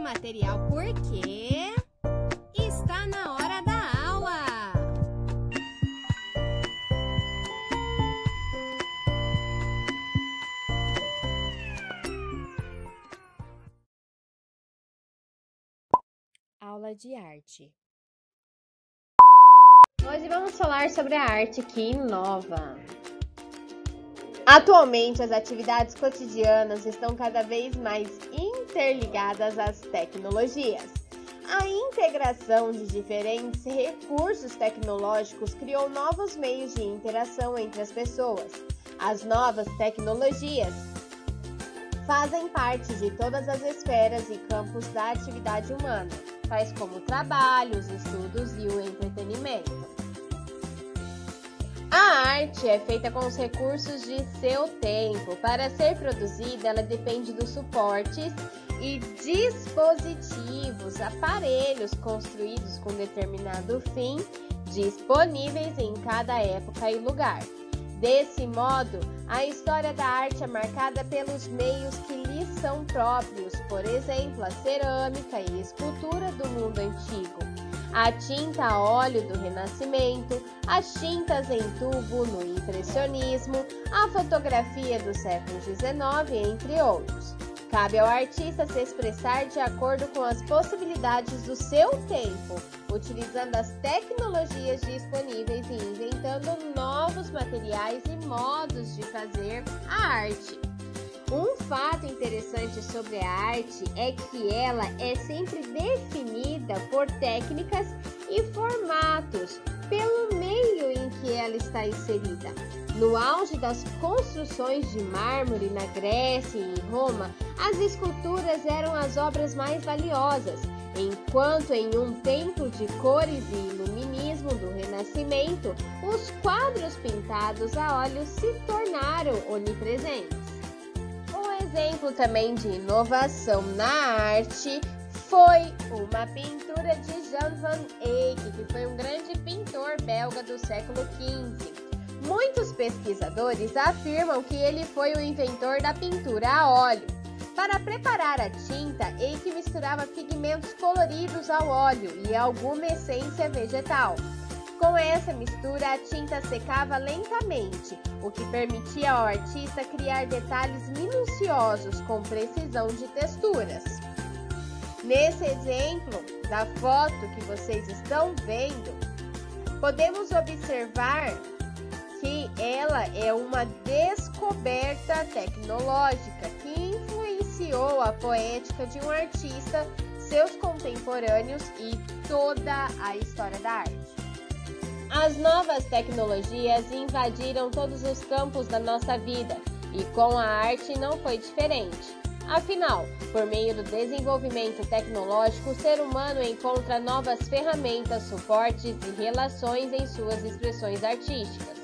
material porque está na hora da aula. Aula de arte. Hoje vamos falar sobre a arte que inova. Atualmente, as atividades cotidianas estão cada vez mais interligadas às tecnologias. A integração de diferentes recursos tecnológicos criou novos meios de interação entre as pessoas. As novas tecnologias fazem parte de todas as esferas e campos da atividade humana, tais como o trabalho, os estudos e o entretenimento. A arte é feita com os recursos de seu tempo. Para ser produzida, ela depende dos suportes e dispositivos, aparelhos construídos com determinado fim, disponíveis em cada época e lugar. Desse modo, a história da arte é marcada pelos meios que lhe são próprios, por exemplo, a cerâmica e escultura do mundo antigo, a tinta a óleo do Renascimento, as tintas em tubo no Impressionismo, a fotografia do século XIX, entre outros. Cabe ao artista se expressar de acordo com as possibilidades do seu tempo, utilizando as tecnologias disponíveis e inventando novos materiais e modos de fazer a arte. Um fato interessante sobre a arte é que ela é sempre definida por técnicas e formatos, pelo meio em que ela está inserida. No auge das construções de mármore na Grécia e em Roma, as esculturas eram as obras mais valiosas, enquanto em um templo de cores e iluminismo do Renascimento, os quadros pintados a óleo se tornaram onipresentes. Um exemplo também de inovação na arte foi uma pintura de Jan van Eyck, que foi um grande pintor belga do século XV. Muitos pesquisadores afirmam que ele foi o inventor da pintura a óleo. Para preparar a tinta, Eyck misturava pigmentos coloridos ao óleo e alguma essência vegetal. Com essa mistura, a tinta secava lentamente, o que permitia ao artista criar detalhes minuciosos com precisão de texturas. Nesse exemplo da foto que vocês estão vendo, podemos observar que ela é uma descoberta tecnológica que influenciou a poética de um artista, seus contemporâneos e toda a história da arte. As novas tecnologias invadiram todos os campos da nossa vida e com a arte não foi diferente. Afinal, por meio do desenvolvimento tecnológico, o ser humano encontra novas ferramentas, suportes e relações em suas expressões artísticas.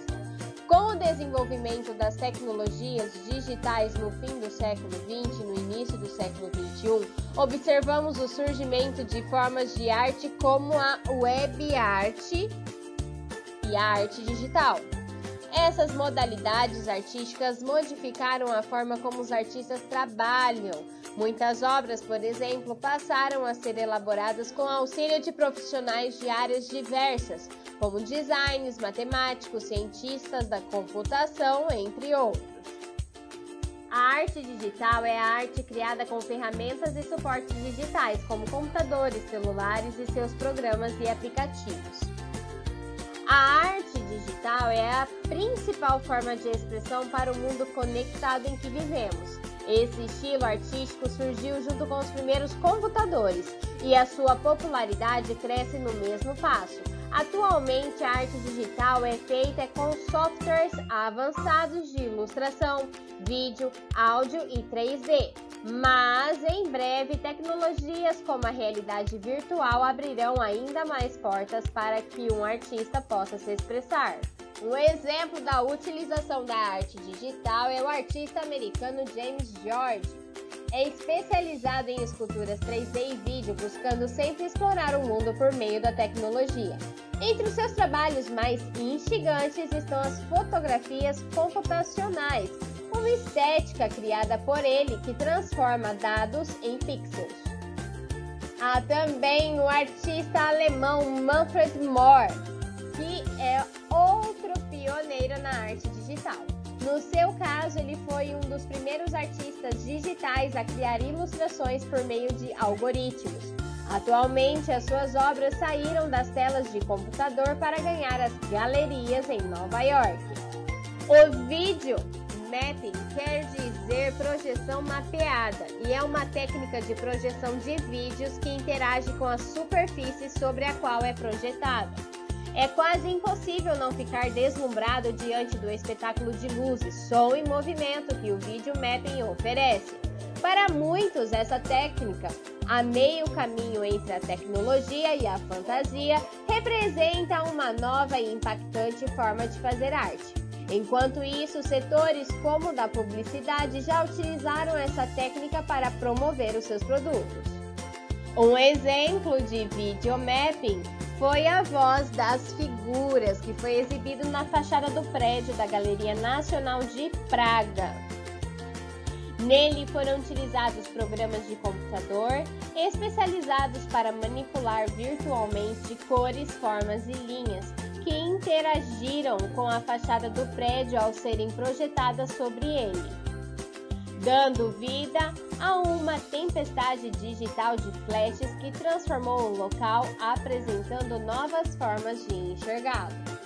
Com o desenvolvimento das tecnologias digitais no fim do século XX e no início do século XXI, observamos o surgimento de formas de arte como a web art e a arte digital. Essas modalidades artísticas modificaram a forma como os artistas trabalham. Muitas obras, por exemplo, passaram a ser elaboradas com auxílio de profissionais de áreas diversas, como designers, matemáticos, cientistas da computação, entre outros. A arte digital é a arte criada com ferramentas e suportes digitais, como computadores, celulares e seus programas e aplicativos. A arte digital é a principal forma de expressão para o mundo conectado em que vivemos. Esse estilo artístico surgiu junto com os primeiros computadores e a sua popularidade cresce no mesmo passo. Atualmente, a arte digital é feita com softwares avançados de ilustração, vídeo, áudio e 3D. Mas, em breve, tecnologias como a realidade virtual abrirão ainda mais portas para que um artista possa se expressar. Um exemplo da utilização da arte digital é o artista americano James George. É especializado em esculturas 3D e vídeo, buscando sempre explorar o mundo por meio da tecnologia. Entre os seus trabalhos mais instigantes estão as fotografias computacionais, uma estética criada por ele que transforma dados em pixels. Há também o artista alemão Manfred Mohr, que é outro pioneiro na arte digital. No seu caso, ele foi um dos primeiros artistas digitais a criar ilustrações por meio de algoritmos. Atualmente, as suas obras saíram das telas de computador para ganhar as galerias em Nova York. O vídeo mapping quer dizer projeção mapeada e é uma técnica de projeção de vídeos que interage com a superfície sobre a qual é projetada. É quase impossível não ficar deslumbrado diante do espetáculo de luzes, som e movimento que o vídeo mapping oferece. Para muitos, essa técnica, a meio caminho entre a tecnologia e a fantasia, representa uma nova e impactante forma de fazer arte. Enquanto isso, setores como o da publicidade já utilizaram essa técnica para promover os seus produtos. Um exemplo de videomapping foi a Voz das Figuras, que foi exibido na fachada do prédio da Galeria Nacional de Praga. Nele foram utilizados programas de computador especializados para manipular virtualmente cores, formas e linhas que interagiram com a fachada do prédio ao serem projetadas sobre ele, dando vida a uma tempestade digital de flashes que transformou o local, apresentando novas formas de enxergá-lo.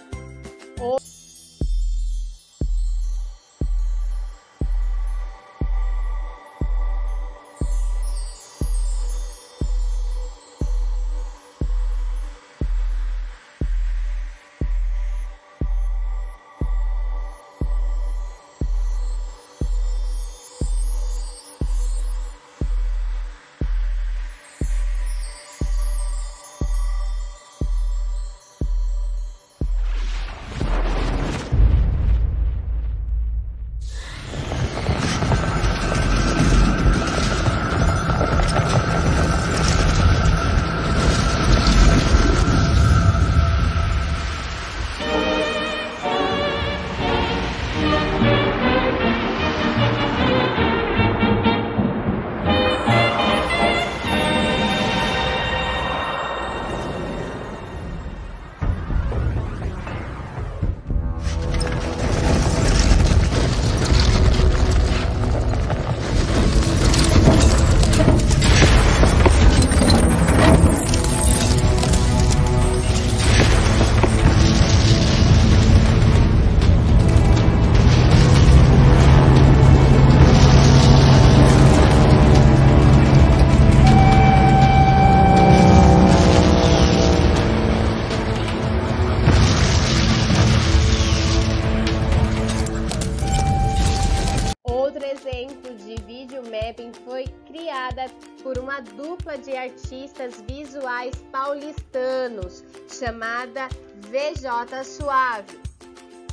Foi criada por uma dupla de artistas visuais paulistanos chamada VJ Suave.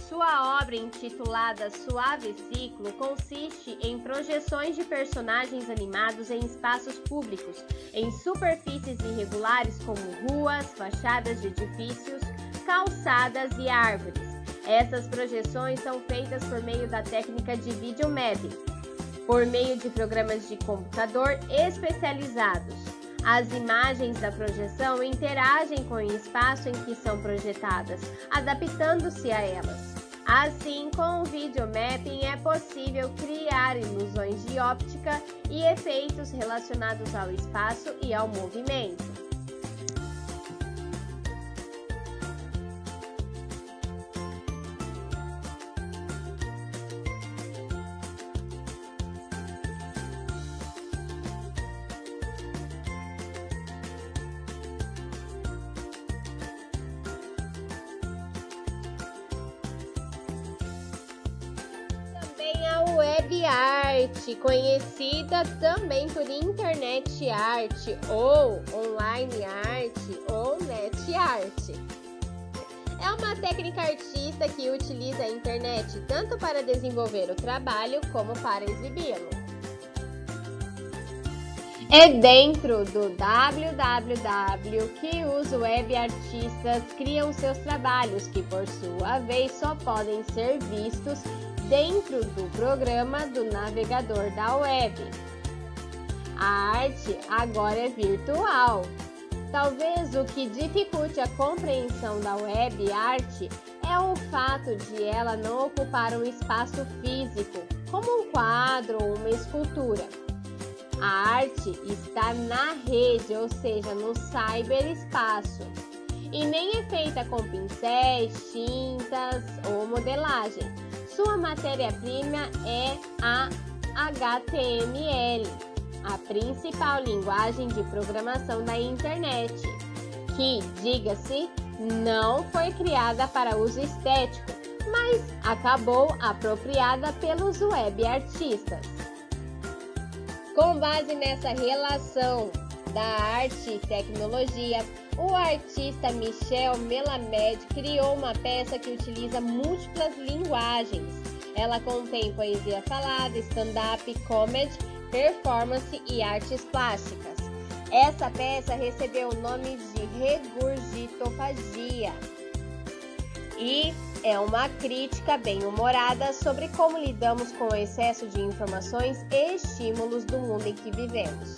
Sua obra, intitulada Suave Ciclo, consiste em projeções de personagens animados em espaços públicos, em superfícies irregulares como ruas, fachadas de edifícios, calçadas e árvores. Essas projeções são feitas por meio da técnica de videomapping, por meio de programas de computador especializados. As imagens da projeção interagem com o espaço em que são projetadas, adaptando-se a elas. Assim, com o videomapping é possível criar ilusões de óptica e efeitos relacionados ao espaço e ao movimento. Web art, conhecida também por internet art ou online art ou net art. É uma técnica artista que utiliza a internet tanto para desenvolver o trabalho como para exibi-lo. É dentro do www que os web artistas criam seus trabalhos, que por sua vez só podem ser vistos dentro do programa do navegador da web. A arte agora é virtual. Talvez o que dificulte a compreensão da web arte é o fato de ela não ocupar um espaço físico, como um quadro ou uma escultura. A arte está na rede, ou seja, no cyberespaço, e nem é feita com pincéis, tintas ou modelagem. Sua matéria-prima é a HTML, a principal linguagem de programação da internet, que, diga-se, não foi criada para uso estético, mas acabou apropriada pelos web artistas. Com base nessa relação da arte e tecnologia, o artista Michel Melamed criou uma peça que utiliza múltiplas linguagens. Ela contém poesia falada, stand-up, comedy, performance e artes plásticas. Essa peça recebeu o nome de Regurgitofagia e é uma crítica bem-humorada sobre como lidamos com o excesso de informações e estímulos do mundo em que vivemos.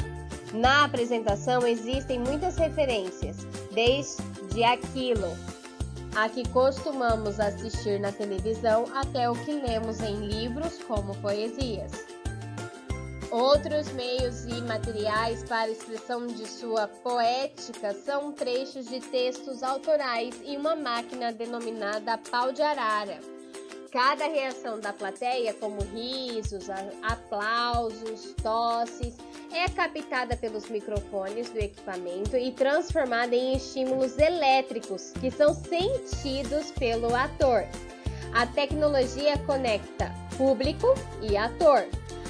Na apresentação existem muitas referências, desde aquilo a que costumamos assistir na televisão até o que lemos em livros como poesias. Outros meios e materiais para expressão de sua poética são trechos de textos autorais e uma máquina denominada pau de arara. Cada reação da plateia, como risos, aplausos, tosses, é captada pelos microfones do equipamento e transformada em estímulos elétricos que são sentidos pelo ator. A tecnologia conecta público e ator.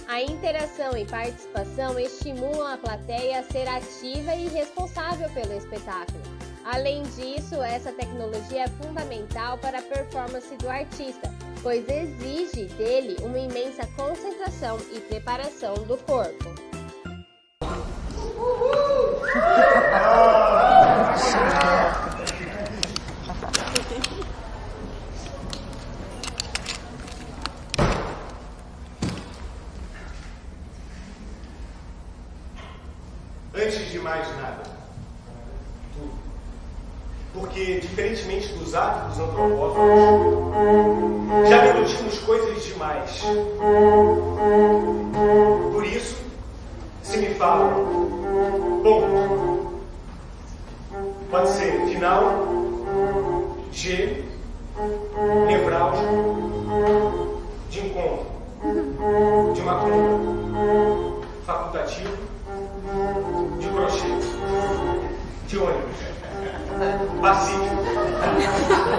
A interação e participação estimulam a plateia a ser ativa e responsável pelo espetáculo. Além disso, essa tecnologia é fundamental para a performance do artista, pois exige dele uma imensa concentração e preparação do corpo. Antes de mais nada, porque, diferentemente dos hábitos antropófagos, já repetimos coisas demais. Por isso, se me falam, ponto, pode ser final, G, nevrálgico, de encontro, de macumba, facultativo, de crochê, de ônibus, pacífico,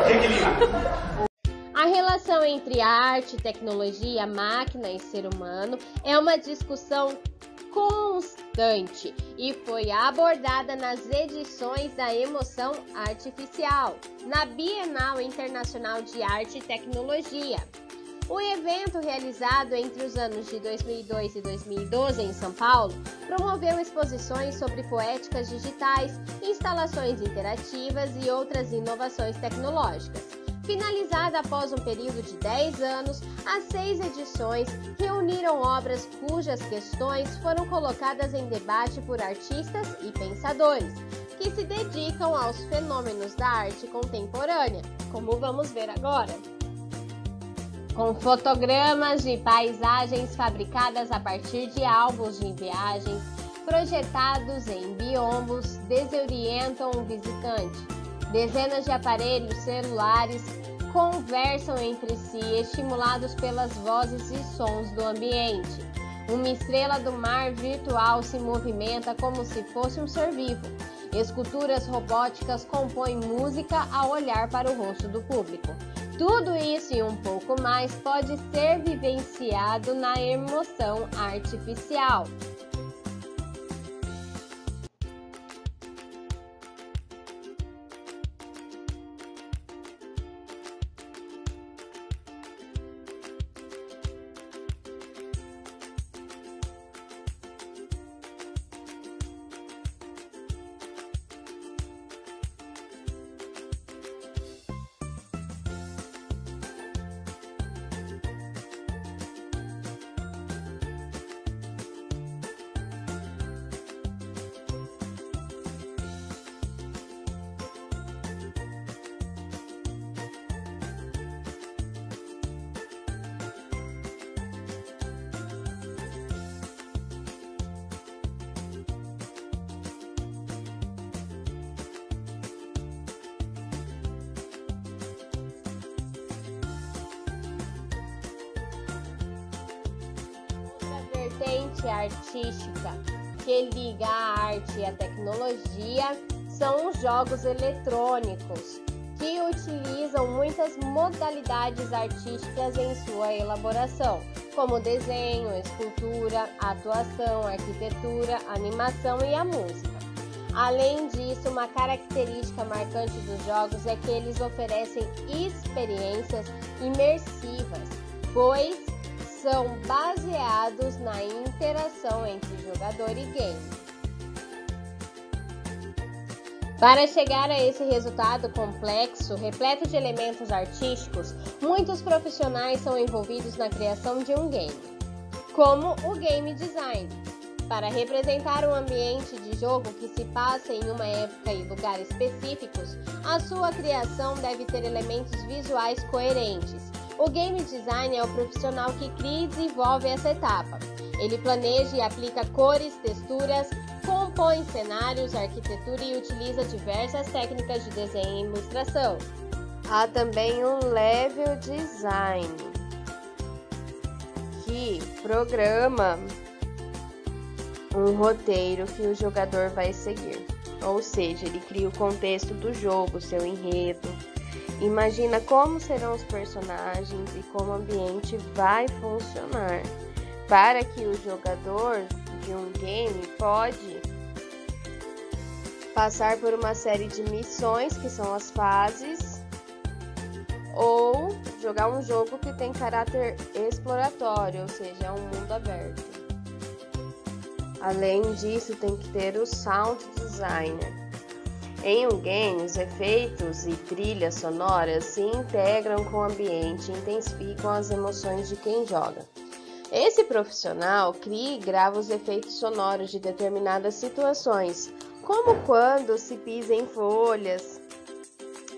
de equilíbrio. A relação entre arte, tecnologia, máquina e ser humano é uma discussão constante e foi abordada nas edições da Emoção Artificial, na Bienal Internacional de Arte e Tecnologia. O evento, realizado entre os anos de 2002 e 2012 em São Paulo, promoveu exposições sobre poéticas digitais, instalações interativas e outras inovações tecnológicas. Finalizada após um período de 10 anos, as 6 edições reuniram obras cujas questões foram colocadas em debate por artistas e pensadores, que se dedicam aos fenômenos da arte contemporânea, como vamos ver agora. Com fotogramas de paisagens fabricadas a partir de álbuns de viagens, projetados em biombos, desorientam o visitante. Dezenas de aparelhos celulares conversam entre si, estimulados pelas vozes e sons do ambiente. Uma estrela do mar virtual se movimenta como se fosse um ser vivo. Esculturas robóticas compõem música ao olhar para o rosto do público. Tudo isso e um pouco mais pode ser vivenciado na emoção artificial. vertente artística que liga a arte e a tecnologia são os jogos eletrônicos, que utilizam muitas modalidades artísticas em sua elaboração, como desenho, escultura, atuação, arquitetura, animação e a música. Além disso, uma característica marcante dos jogos é que eles oferecem experiências imersivas, pois são baseados na interação entre jogador e game. Para chegar a esse resultado complexo, repleto de elementos artísticos, muitos profissionais são envolvidos na criação de um game, como o game design. Para representar um ambiente de jogo que se passa em uma época e lugar específicos, a sua criação deve ter elementos visuais coerentes. O game design é o profissional que cria e desenvolve essa etapa. Ele planeja e aplica cores, texturas, compõe cenários, arquitetura e utiliza diversas técnicas de desenho e ilustração. Há também um level design, que programa um roteiro que o jogador vai seguir. Ou seja, ele cria o contexto do jogo, seu enredo, imagina como serão os personagens e como o ambiente vai funcionar, para que o jogador de um game pode passar por uma série de missões, que são as fases, ou jogar um jogo que tem caráter exploratório, ou seja, é um mundo aberto. Além disso, tem que ter o sound designer. Em um game, os efeitos e trilhas sonoras se integram com o ambiente e intensificam as emoções de quem joga. Esse profissional cria e grava os efeitos sonoros de determinadas situações, como quando se pisa em folhas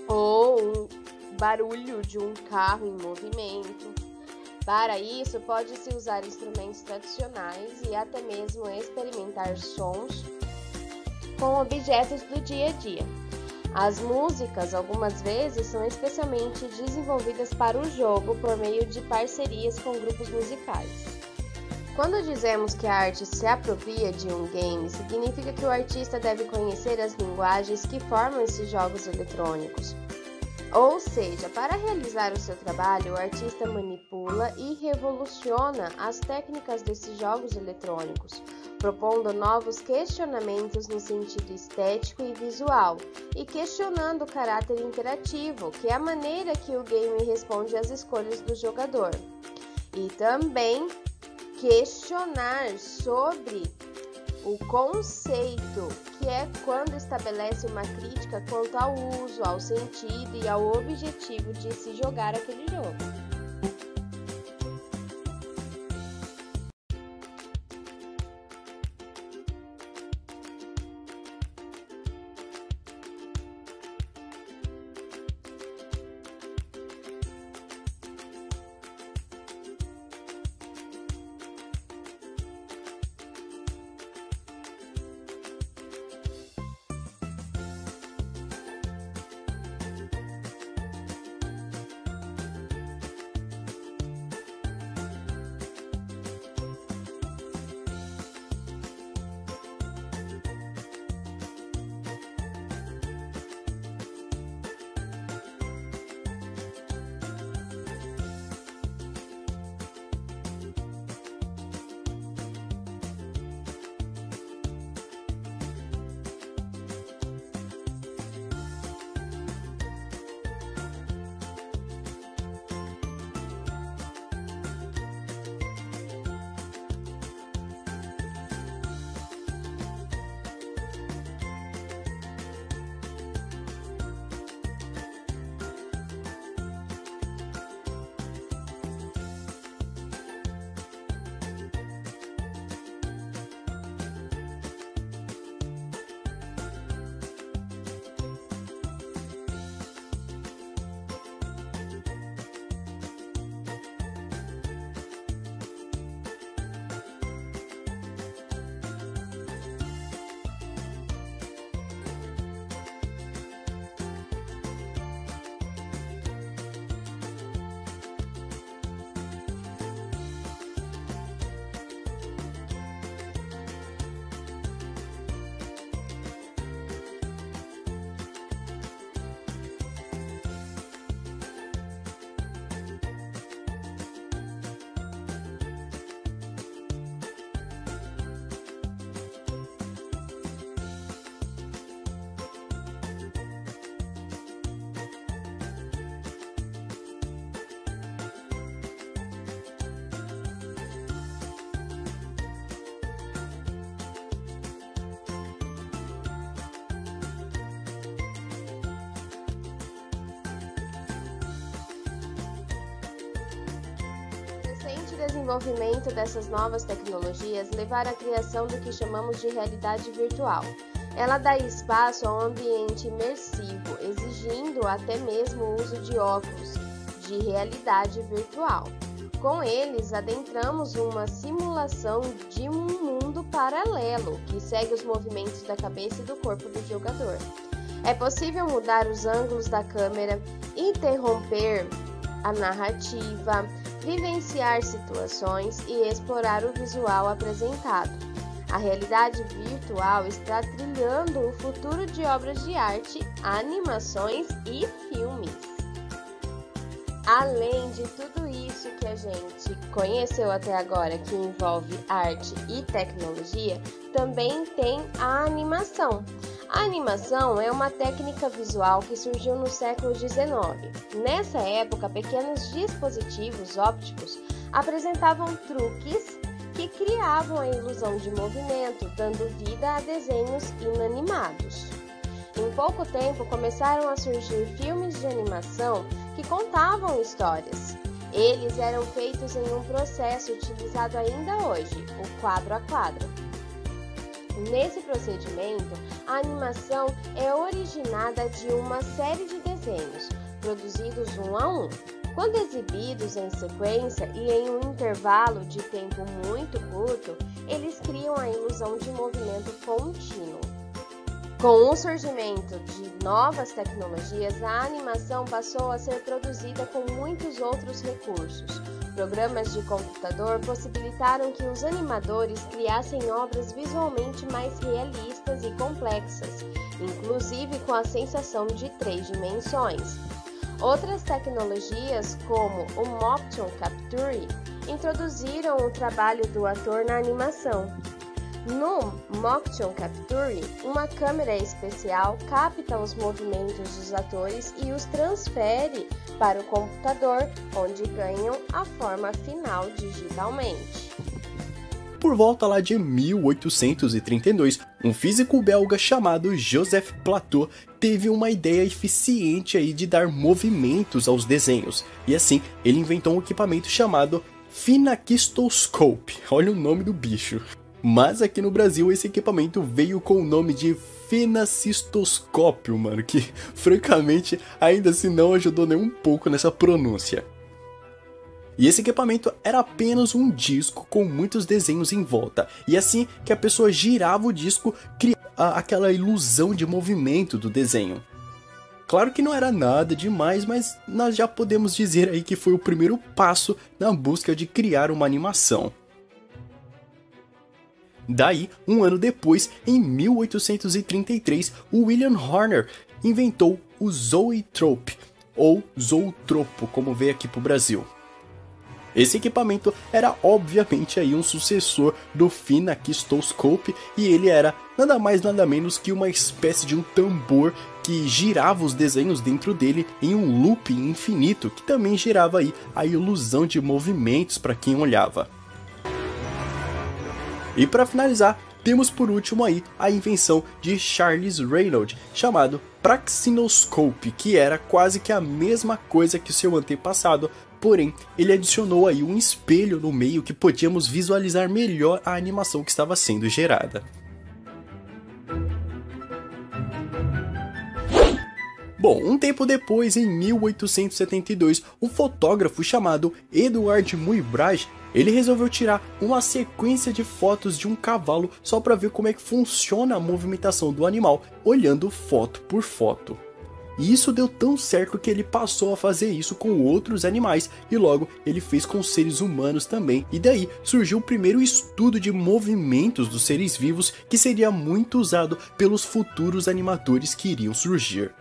ou um barulho de um carro em movimento. Para isso, pode-se usar instrumentos tradicionais e até mesmo experimentar sons com objetos do dia a dia. As músicas, algumas vezes, são especialmente desenvolvidas para o jogo por meio de parcerias com grupos musicais. Quando dizemos que a arte se apropria de um game, significa que o artista deve conhecer as linguagens que formam esses jogos eletrônicos. Ou seja, para realizar o seu trabalho, o artista manipula e revoluciona as técnicas desses jogos eletrônicos, propondo novos questionamentos no sentido estético e visual, e questionando o caráter interativo, que é a maneira que o game responde às escolhas do jogador. E também questionar sobre o conceito, que é quando estabelece uma crítica quanto ao uso, ao sentido e ao objetivo de se jogar aquele jogo. crescente desenvolvimento dessas novas tecnologias levaram à criação do que chamamos de realidade virtual. Ela dá espaço a um ambiente imersivo, exigindo até mesmo o uso de óculos de realidade virtual. Com eles, adentramos uma simulação de um mundo paralelo que segue os movimentos da cabeça e do corpo do jogador. É possível mudar os ângulos da câmera, interromper a narrativa, vivenciar situações e explorar o visual apresentado. A realidade virtual está trilhando o futuro de obras de arte, animações e filmes. Além de tudo isso que a gente conheceu até agora, que envolve arte e tecnologia, também tem a animação. A animação é uma técnica visual que surgiu no século XIX. Nessa época, pequenos dispositivos ópticos apresentavam truques que criavam a ilusão de movimento, dando vida a desenhos inanimados. Em pouco tempo, começaram a surgir filmes de animação que contavam histórias. Eles eram feitos em um processo utilizado ainda hoje, o quadro a quadro. Nesse procedimento, a animação é originada de uma série de desenhos, produzidos um a um. Quando exibidos em sequência e em um intervalo de tempo muito curto, eles criam a ilusão de movimento contínuo. Com o surgimento de novas tecnologias, a animação passou a ser produzida com muitos outros recursos. Programas de computador possibilitaram que os animadores criassem obras visualmente mais realistas e complexas, inclusive com a sensação de 3 dimensões. Outras tecnologias, como o Motion Capture, introduziram o trabalho do ator na animação. No Motion Capture, uma câmera especial capta os movimentos dos atores e os transfere para o computador, onde ganham a forma final digitalmente. Por volta lá de 1832, um físico belga chamado Joseph Plateau teve uma ideia eficiente aí de dar movimentos aos desenhos, e assim ele inventou um equipamento chamado Phenakistoscope. Olha o nome do bicho. Mas aqui no Brasil esse equipamento veio com o nome de Phenakistoscópio, mano, que francamente ainda assim não ajudou nem um pouco nessa pronúncia. E esse equipamento era apenas um disco com muitos desenhos em volta, e assim que a pessoa girava o disco, criava aquela ilusão de movimento do desenho. Claro que não era nada demais, mas nós já podemos dizer aí que foi o primeiro passo na busca de criar uma animação. Daí, um ano depois, em 1833, o William Horner inventou o Zoetrope, ou Zootropo, como veio aqui para o Brasil. Esse equipamento era obviamente aí um sucessor do Phenakistoscope, e ele era nada mais nada menos que uma espécie de um tambor que girava os desenhos dentro dele em um loop infinito, que também gerava aí a ilusão de movimentos para quem olhava. E para finalizar, temos por último aí a invenção de Charles Reynolds, chamado Praxinoscope, que era quase que a mesma coisa que o seu antepassado, porém ele adicionou aí um espelho no meio que podíamos visualizar melhor a animação que estava sendo gerada. Bom, um tempo depois, em 1872, um fotógrafo chamado Edouard Muybridge, ele resolveu tirar uma sequência de fotos de um cavalo só para ver como é que funciona a movimentação do animal, olhando foto por foto. E isso deu tão certo que ele passou a fazer isso com outros animais, e logo ele fez com seres humanos também, e daí surgiu o primeiro estudo de movimentos dos seres vivos, que seria muito usado pelos futuros animadores que iriam surgir.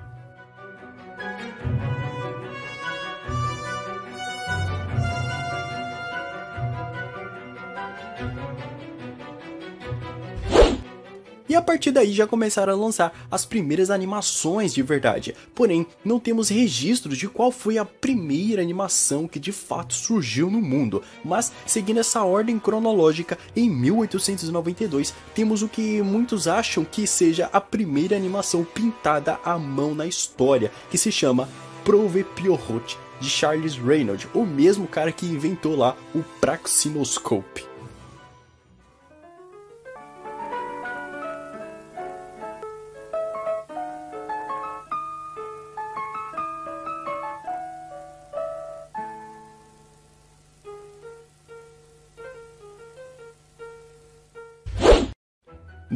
E a partir daí já começaram a lançar as primeiras animações de verdade, porém não temos registros de qual foi a primeira animação que de fato surgiu no mundo, mas seguindo essa ordem cronológica, em 1892 temos o que muitos acham que seja a primeira animação pintada à mão na história, que se chama Prove Pierrot, de Charles Reynolds, o mesmo cara que inventou lá o Praxinoscope.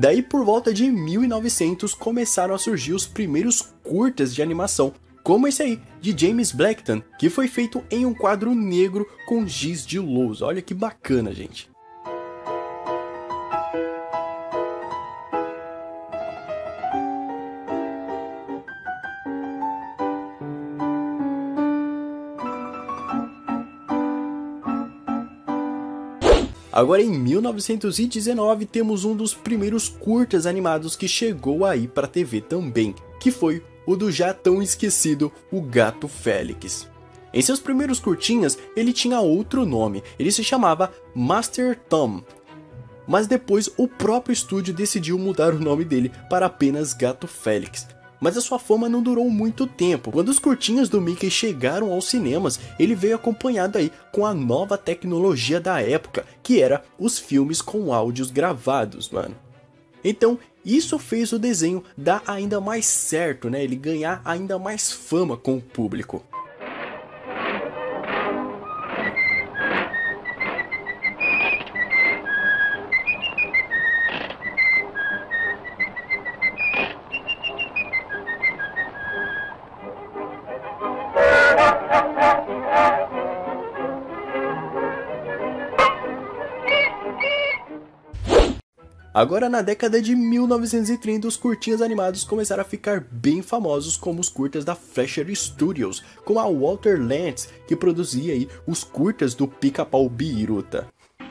Daí, por volta de 1900, começaram a surgir os primeiros curtas de animação, como esse aí, de James Blackton, que foi feito em um quadro negro com giz de lousa. Olha que bacana, gente. Agora, em 1919, temos um dos primeiros curtas animados que chegou aí para a TV também, que foi o do já tão esquecido O Gato Félix. Em seus primeiros curtinhas, ele tinha outro nome, ele se chamava Master Tom. Mas depois o próprio estúdio decidiu mudar o nome dele para apenas Gato Félix. Mas a sua fama não durou muito tempo. Quando os curtinhas do Mickey chegaram aos cinemas, ele veio acompanhado aí com a nova tecnologia da época, que era os filmes com áudios gravados, mano. Então, isso fez o desenho dar ainda mais certo, né? Ele ganhar ainda mais fama com o público. Agora, na década de 1930, os curtinhas animados começaram a ficar bem famosos como os curtas da Fleischer Studios, com a Walter Lantz, que produzia aí os curtas do Pica-Pau Biruta.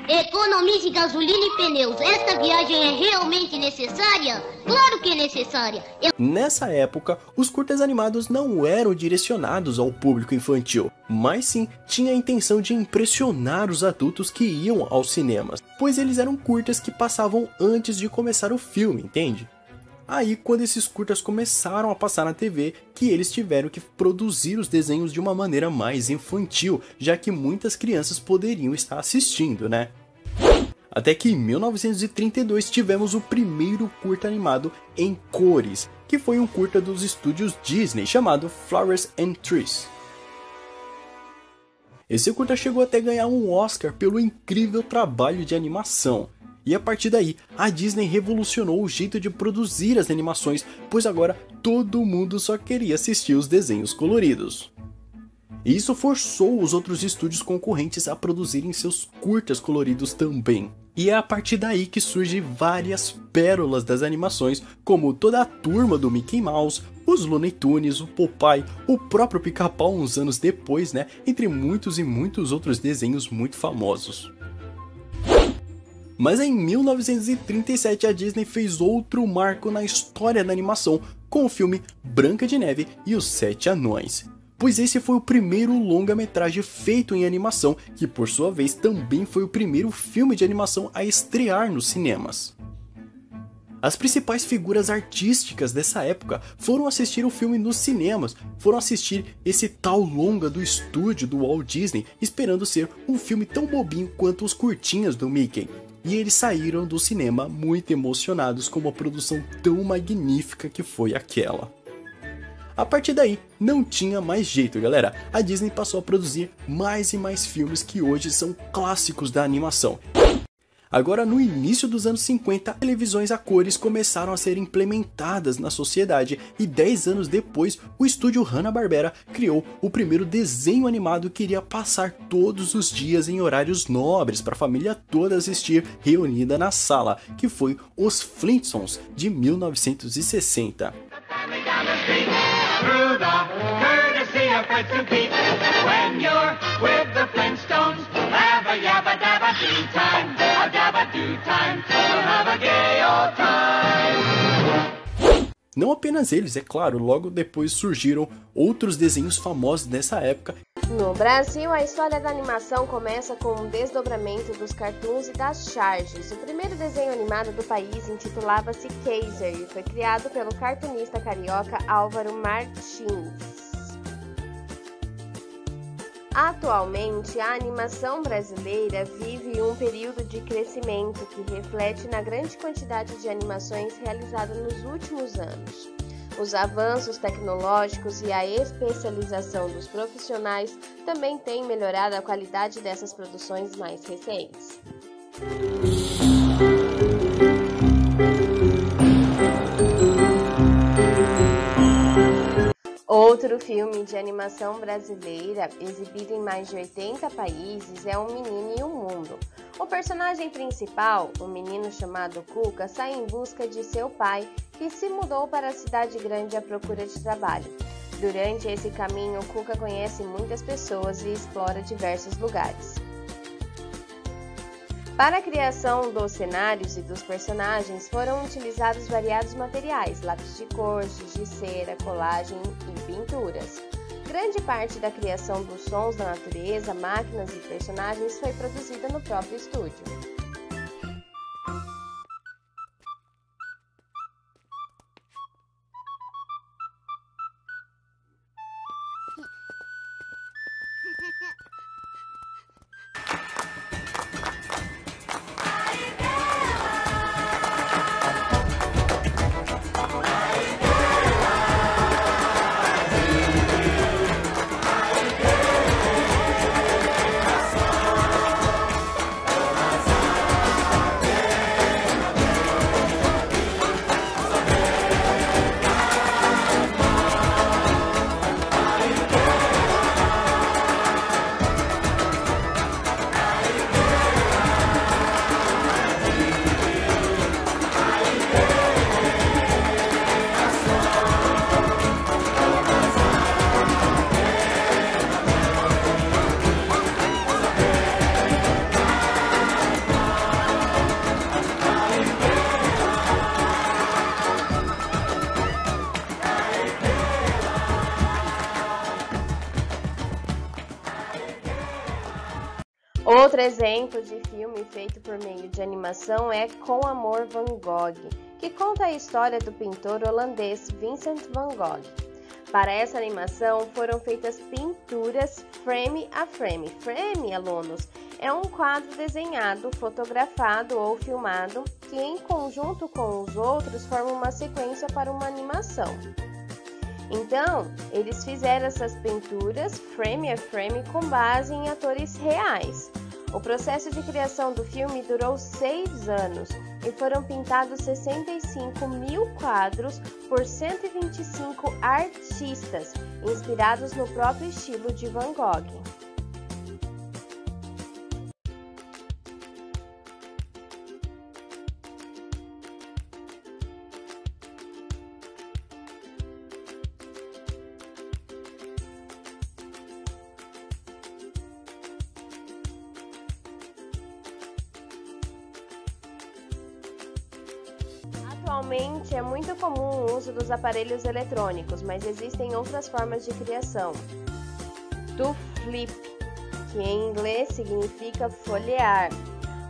Economize gasolina e pneus. Esta viagem é realmente necessária? Claro que é necessária. Nessa época, os curtas animados não eram direcionados ao público infantil, mas sim tinha a intenção de impressionar os adultos que iam aos cinemas, pois eles eram curtas que passavam antes de começar o filme, entende? Aí, quando esses curtas começaram a passar na TV, que eles tiveram que produzir os desenhos de uma maneira mais infantil, já que muitas crianças poderiam estar assistindo, né? Até que em 1932 tivemos o primeiro curta animado em cores, que foi um curta dos estúdios Disney chamado Flowers and Trees. Esse curta chegou até ganhar um Oscar pelo incrível trabalho de animação. E a partir daí, a Disney revolucionou o jeito de produzir as animações, pois agora todo mundo só queria assistir os desenhos coloridos. E isso forçou os outros estúdios concorrentes a produzirem seus curtas coloridos também. E é a partir daí que surgem várias pérolas das animações, como toda a turma do Mickey Mouse, os Looney Tunes, o Popeye, o próprio Pica-Pau uns anos depois, né? Entre muitos e muitos outros desenhos muito famosos. Mas em 1937 a Disney fez outro marco na história da animação com o filme Branca de Neve e os Sete Anões. Pois esse foi o primeiro longa-metragem feito em animação, que por sua vez também foi o primeiro filme de animação a estrear nos cinemas. As principais figuras artísticas dessa época foram assistir o filme nos cinemas, foram assistir esse tal longa do estúdio do Walt Disney, esperando ser um filme tão bobinho quanto os curtinhas do Mickey. E eles saíram do cinema muito emocionados com uma produção tão magnífica que foi aquela. A partir daí, não tinha mais jeito, galera. A Disney passou a produzir mais e mais filmes que hoje são clássicos da animação. Agora, no início dos anos 50, televisões a cores começaram a ser implementadas na sociedade e 10 anos depois, o estúdio Hanna-Barbera criou o primeiro desenho animado que iria passar todos os dias em horários nobres para a família toda assistir reunida na sala, que foi Os Flintstones, de 1960. Não apenas eles, é claro, logo depois surgiram outros desenhos famosos dessa época. No Brasil, a história da animação começa com um desdobramento dos cartoons e das charges. O primeiro desenho animado do país intitulava-se Kaiser e foi criado pelo cartunista carioca Álvaro Martins. Atualmente, a animação brasileira vive um período de crescimento que reflete na grande quantidade de animações realizadas nos últimos anos. Os avanços tecnológicos e a especialização dos profissionais também têm melhorado a qualidade dessas produções mais recentes. Outro filme de animação brasileira, exibido em mais de 80 países, é Um Menino e um Mundo. O personagem principal, um menino chamado Cuca, sai em busca de seu pai, que se mudou para a cidade grande à procura de trabalho. Durante esse caminho, Cuca conhece muitas pessoas e explora diversos lugares. Para a criação dos cenários e dos personagens, foram utilizados variados materiais, lápis de cor, giz de cera, colagem e pinturas. Grande parte da criação dos sons da natureza, máquinas e personagens foi produzida no próprio estúdio. Outro exemplo de filme feito por meio de animação é Com Amor Van Gogh, que conta a história do pintor holandês Vincent van Gogh. Para essa animação foram feitas pinturas frame a frame. Frame, alunos, é um quadro desenhado, fotografado ou filmado que em conjunto com os outros forma uma sequência para uma animação. Então, eles fizeram essas pinturas frame a frame com base em atores reais. O processo de criação do filme durou 6 anos e foram pintados 65 mil quadros por 125 artistas, inspirados no próprio estilo de Van Gogh. Atualmente é muito comum o uso dos aparelhos eletrônicos, mas existem outras formas de criação. Do flip, que em inglês significa folhear.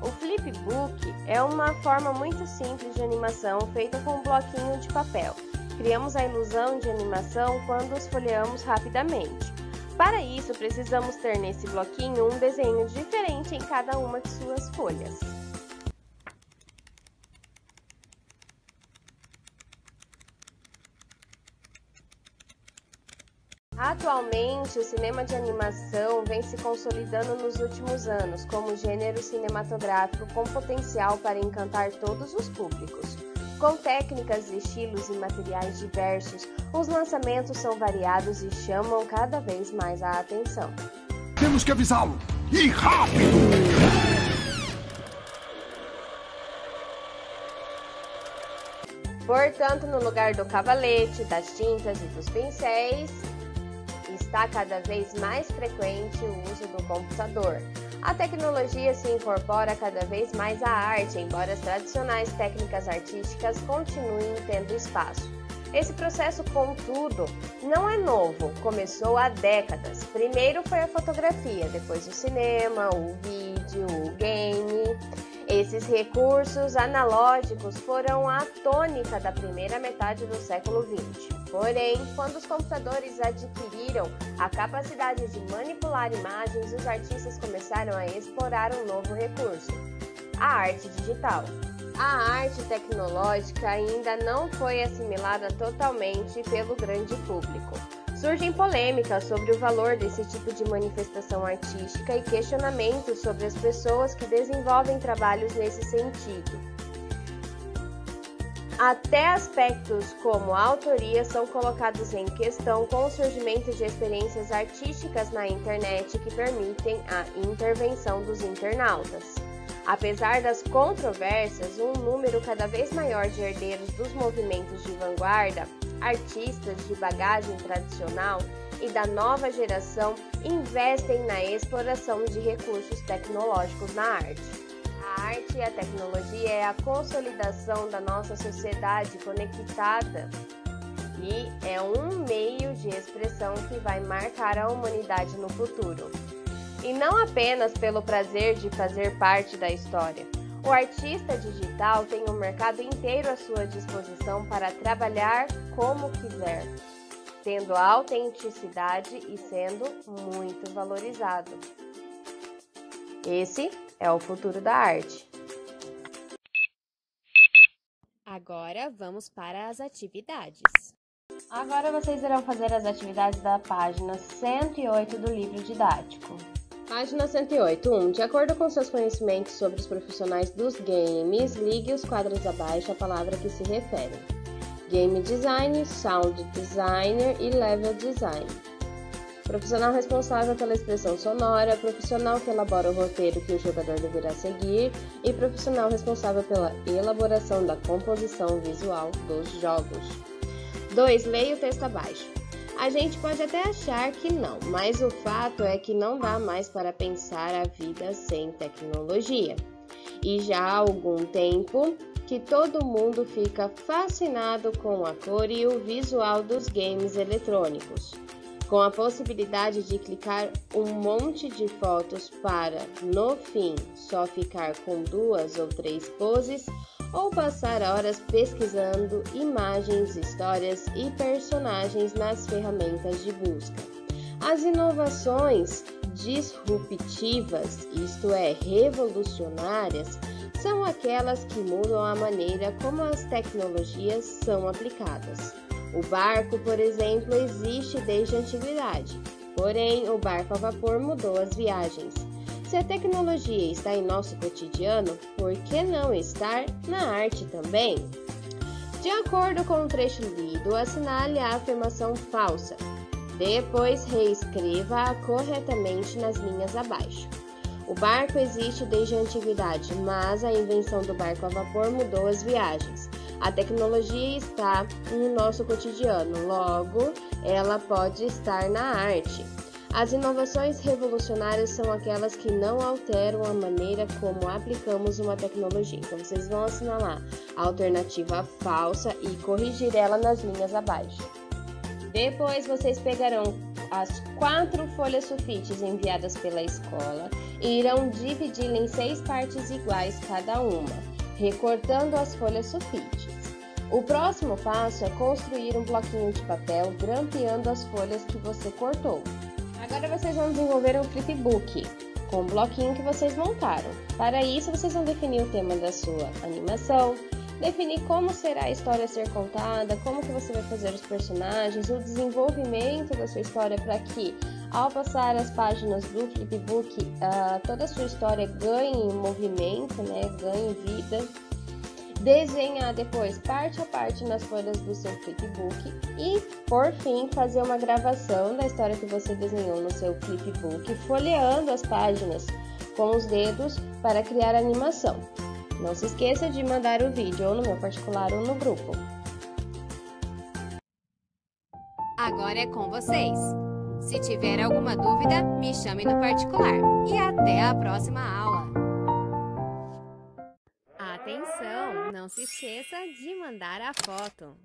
O flipbook é uma forma muito simples de animação feita com um bloquinho de papel. Criamos a ilusão de animação quando os folheamos rapidamente. Para isso, precisamos ter nesse bloquinho um desenho diferente em cada uma de suas folhas. Atualmente, o cinema de animação vem se consolidando nos últimos anos como gênero cinematográfico com potencial para encantar todos os públicos. Com técnicas, estilos e materiais diversos, os lançamentos são variados e chamam cada vez mais a atenção. Temos que avisá-lo! E rápido! Portanto, no lugar do cavalete, das tintas e dos pincéis, está cada vez mais frequente o uso do computador. A tecnologia se incorpora cada vez mais à arte, embora as tradicionais técnicas artísticas continuem tendo espaço. Esse processo, contudo, não é novo, começou há décadas. Primeiro foi a fotografia, depois o cinema, o vídeo, o game. Esses recursos analógicos foram a tônica da primeira metade do século XX. Porém, quando os computadores adquiriram a capacidade de manipular imagens, os artistas começaram a explorar um novo recurso: a arte digital. A arte tecnológica ainda não foi assimilada totalmente pelo grande público. Surgem polêmicas sobre o valor desse tipo de manifestação artística e questionamentos sobre as pessoas que desenvolvem trabalhos nesse sentido. Até aspectos como a autoria são colocados em questão com o surgimento de experiências artísticas na internet que permitem a intervenção dos internautas. Apesar das controvérsias, um número cada vez maior de herdeiros dos movimentos de vanguarda, artistas de bagagem tradicional e da nova geração investem na exploração de recursos tecnológicos na arte. A arte e a tecnologia é a consolidação da nossa sociedade conectada e é um meio de expressão que vai marcar a humanidade no futuro. E não apenas pelo prazer de fazer parte da história. O artista digital tem um mercado inteiro à sua disposição para trabalhar como quiser, tendo autenticidade e sendo muito valorizado. Esse é o futuro da arte. Agora vamos para as atividades. Agora vocês irão fazer as atividades da página 108 do livro didático. Página 108. 1. De acordo com seus conhecimentos sobre os profissionais dos games, ligue os quadros abaixo à palavra que se referem. Game Design, Sound Designer e Level Design. Profissional responsável pela expressão sonora, profissional que elabora o roteiro que o jogador deverá seguir e profissional responsável pela elaboração da composição visual dos jogos. 2. Leia o texto abaixo. A gente pode até achar que não, mas o fato é que não dá mais para pensar a vida sem tecnologia. E já há algum tempo que todo mundo fica fascinado com a cor e o visual dos games eletrônicos, com a possibilidade de clicar um monte de fotos para, no fim, só ficar com 2 ou 3 poses, ou passar horas pesquisando imagens, histórias e personagens nas ferramentas de busca. As inovações disruptivas, isto é, revolucionárias, são aquelas que mudam a maneira como as tecnologias são aplicadas. O barco, por exemplo, existe desde a antiguidade, porém o barco a vapor mudou as viagens. Se a tecnologia está em nosso cotidiano, por que não estar na arte também? De acordo com o trecho lido, assinale a afirmação falsa. Depois reescreva-a corretamente nas linhas abaixo. O barco existe desde a antiguidade, mas a invenção do barco a vapor mudou as viagens. A tecnologia está no nosso cotidiano, logo, ela pode estar na arte. As inovações revolucionárias são aquelas que não alteram a maneira como aplicamos uma tecnologia. Então, vocês vão assinalar a alternativa falsa e corrigir ela nas linhas abaixo. Depois, vocês pegarão as 4 folhas sulfites enviadas pela escola e irão dividi-la em 6 partes iguais cada uma, recortando as folhas sulfites. O próximo passo é construir um bloquinho de papel grampeando as folhas que você cortou. Agora vocês vão desenvolver um flipbook com o bloquinho que vocês montaram. Para isso, vocês vão definir o tema da sua animação, definir como será a história a ser contada, como que você vai fazer os personagens, o desenvolvimento da sua história para que, ao passar as páginas do flipbook, toda a sua história ganhe movimento, ganhe vida. Desenhar depois parte a parte nas folhas do seu flipbook e, por fim, fazer uma gravação da história que você desenhou no seu flipbook, folheando as páginas com os dedos para criar a animação. Não se esqueça de mandar o vídeo ou no meu particular ou no grupo. Agora é com vocês. Se tiver alguma dúvida, me chame no particular. E até a próxima aula. Atenção, não se esqueça de mandar a foto.